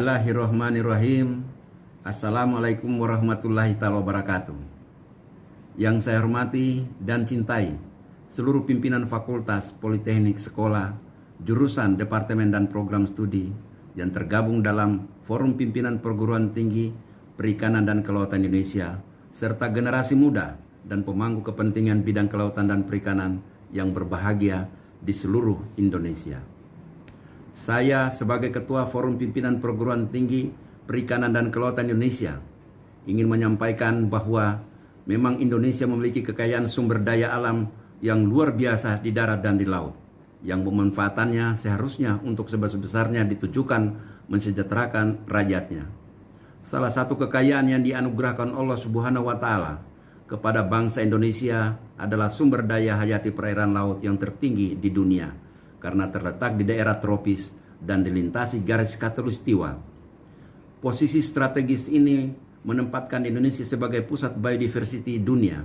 Bismillahirrahmanirrahim. Assalamualaikum warahmatullahi wabarakatuh. Yang saya hormati dan cintai seluruh pimpinan fakultas, politeknik, sekolah, jurusan, departemen dan program studi yang tergabung dalam Forum Pimpinan Perguruan Tinggi Perikanan dan Kelautan Indonesia, serta generasi muda dan pemangku kepentingan bidang kelautan dan perikanan yang berbahagia di seluruh Indonesia. Saya sebagai Ketua Forum Pimpinan Perguruan Tinggi Perikanan dan Kelautan Indonesia ingin menyampaikan bahwa memang Indonesia memiliki kekayaan sumber daya alam yang luar biasa di darat dan di laut, yang pemanfaatannya seharusnya untuk sebesar-besarnya ditujukan mensejahterakan rakyatnya. Salah satu kekayaan yang dianugerahkan Allah Subhanahu wa Ta'ala kepada bangsa Indonesia adalah sumber daya hayati perairan laut yang tertinggi di dunia, karena terletak di daerah tropis dan dilintasi garis khatulistiwa. Posisi strategis ini menempatkan Indonesia sebagai pusat biodiversity dunia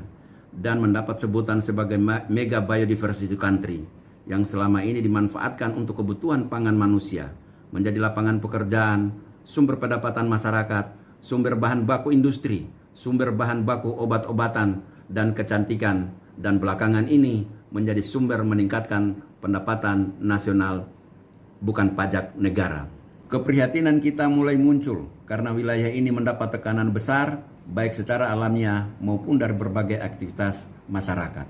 dan mendapat sebutan sebagai mega biodiversity country yang selama ini dimanfaatkan untuk kebutuhan pangan manusia, menjadi lapangan pekerjaan, sumber pendapatan masyarakat, sumber bahan baku industri, sumber bahan baku obat-obatan dan kecantikan, dan belakangan ini menjadi sumber meningkatkan pendapatan nasional bukan pajak negara. Keprihatinan kita mulai muncul karena wilayah ini mendapat tekanan besar baik secara alamiah maupun dari berbagai aktivitas masyarakat.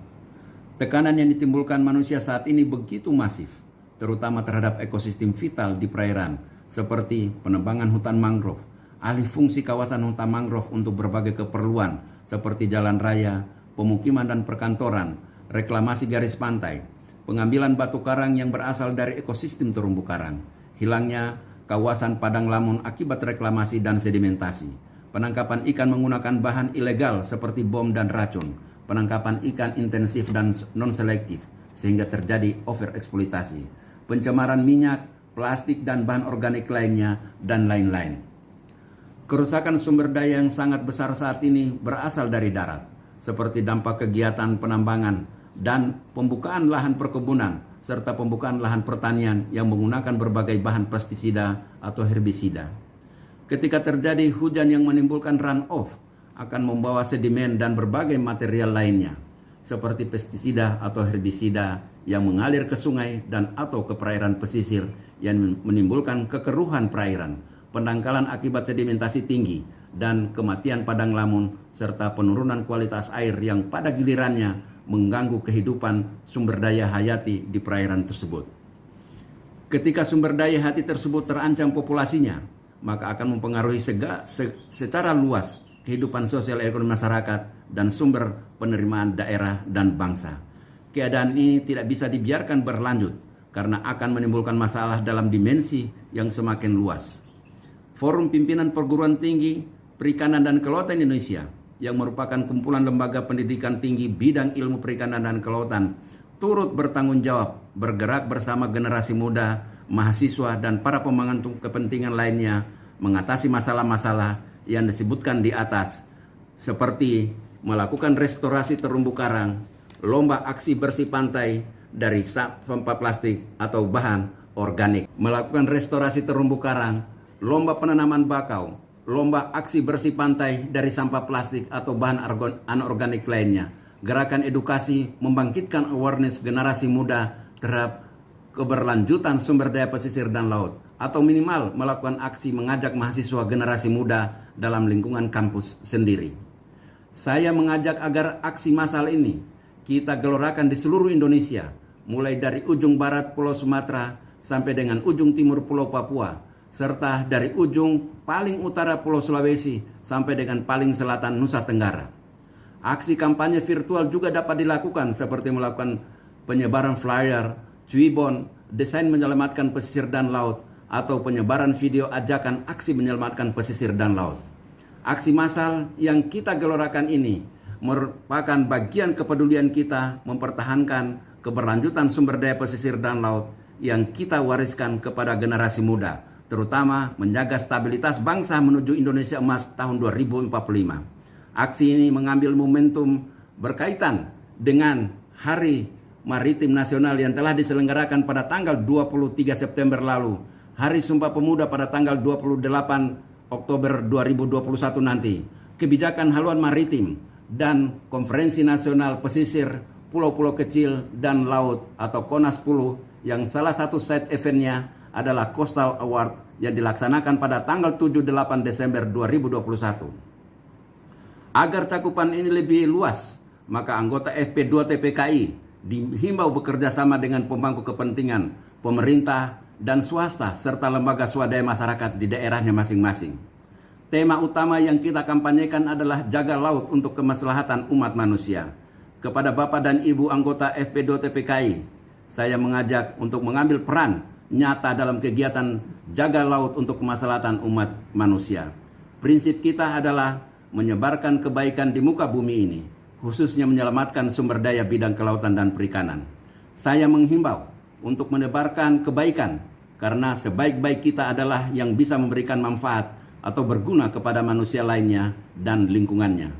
Tekanan yang ditimbulkan manusia saat ini begitu masif, terutama terhadap ekosistem vital di perairan seperti penebangan hutan mangrove, alih fungsi kawasan hutan mangrove untuk berbagai keperluan seperti jalan raya, pemukiman dan perkantoran, reklamasi garis pantai, pengambilan batu karang yang berasal dari ekosistem terumbu karang, hilangnya kawasan padang lamun akibat reklamasi dan sedimentasi, penangkapan ikan menggunakan bahan ilegal seperti bom dan racun, penangkapan ikan intensif dan non-selektif sehingga terjadi overeksploitasi, pencemaran minyak, plastik dan bahan organik lainnya, dan lain-lain. Kerusakan sumber daya yang sangat besar saat ini berasal dari darat, seperti dampak kegiatan penambangan dan pembukaan lahan perkebunan serta pembukaan lahan pertanian yang menggunakan berbagai bahan pestisida atau herbisida. Ketika terjadi hujan yang menimbulkan runoff, akan membawa sedimen dan berbagai material lainnya seperti pestisida atau herbisida yang mengalir ke sungai dan atau ke perairan pesisir yang menimbulkan kekeruhan perairan, pendangkalan akibat sedimentasi tinggi, dan kematian padang lamun serta penurunan kualitas air yang pada gilirannya mengganggu kehidupan sumber daya hayati di perairan tersebut. Ketika sumber daya hayati tersebut terancam populasinya, maka akan mempengaruhi secara luas kehidupan sosial ekonomi masyarakat dan sumber penerimaan daerah dan bangsa. Keadaan ini tidak bisa dibiarkan berlanjut karena akan menimbulkan masalah dalam dimensi yang semakin luas. Forum Pimpinan Perguruan Tinggi Perikanan dan Kelautan Indonesia yang merupakan kumpulan lembaga pendidikan tinggi bidang ilmu perikanan dan kelautan turut bertanggung jawab bergerak bersama generasi muda, mahasiswa dan para pemangku kepentingan lainnya mengatasi masalah-masalah yang disebutkan di atas, seperti melakukan restorasi terumbu karang, lomba aksi bersih pantai dari sampah plastik atau bahan organik, melakukan restorasi terumbu karang, lomba penanaman bakau, lomba aksi bersih pantai dari sampah plastik atau bahan anorganik lainnya, gerakan edukasi membangkitkan awareness generasi muda terhadap keberlanjutan sumber daya pesisir dan laut, atau minimal melakukan aksi mengajak mahasiswa generasi muda dalam lingkungan kampus sendiri. Saya mengajak agar aksi massal ini kita gelorakan di seluruh Indonesia, mulai dari ujung barat Pulau Sumatera sampai dengan ujung timur Pulau Papua, serta dari ujung paling utara Pulau Sulawesi sampai dengan paling selatan Nusa Tenggara. Aksi kampanye virtual juga dapat dilakukan seperti melakukan penyebaran flyer, cuibon, desain menyelamatkan pesisir dan laut, atau penyebaran video ajakan aksi menyelamatkan pesisir dan laut. Aksi massal yang kita gelorakan ini merupakan bagian kepedulian kita mempertahankan keberlanjutan sumber daya pesisir dan laut yang kita wariskan kepada generasi muda, terutama menjaga stabilitas bangsa menuju Indonesia Emas tahun 2045. Aksi ini mengambil momentum berkaitan dengan Hari Maritim Nasional yang telah diselenggarakan pada tanggal 23 September lalu Hari Sumpah Pemuda pada tanggal 28 Oktober 2021 nanti, kebijakan haluan maritim dan Konferensi Nasional Pesisir Pulau-Pulau Kecil dan Laut atau KONAS 10 yang salah satu side eventnya adalah Coastal Award yang dilaksanakan pada tanggal 7-8 Desember 2021. Agar cakupan ini lebih luas, maka anggota FP2TPKI dihimbau bekerja sama dengan pemangku kepentingan, pemerintah, dan swasta, serta lembaga swadaya masyarakat di daerahnya masing-masing. Tema utama yang kita kampanyekan adalah jaga laut untuk kemaslahatan umat manusia. Kepada Bapak dan Ibu anggota FP2TPKI, saya mengajak untuk mengambil peran nyata dalam kegiatan jaga laut untuk kemaslahatan umat manusia. Prinsip kita adalah menyebarkan kebaikan di muka bumi ini, khususnya menyelamatkan sumber daya bidang kelautan dan perikanan. Saya menghimbau untuk menebarkan kebaikan, karena sebaik-baik kita adalah yang bisa memberikan manfaat atau berguna kepada manusia lainnya dan lingkungannya.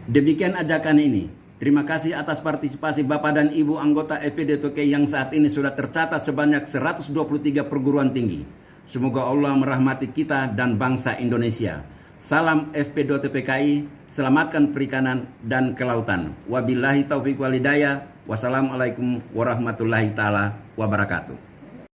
Demikian ajakan ini. Terima kasih atas partisipasi Bapak dan Ibu anggota FP2TPKI yang saat ini sudah tercatat sebanyak 123 perguruan tinggi. Semoga Allah merahmati kita dan bangsa Indonesia. Salam FP2TPKI, selamatkan perikanan dan kelautan. Wabillahi taufiq wal hidayah. Wassalamualaikum warahmatullahi taala wabarakatuh.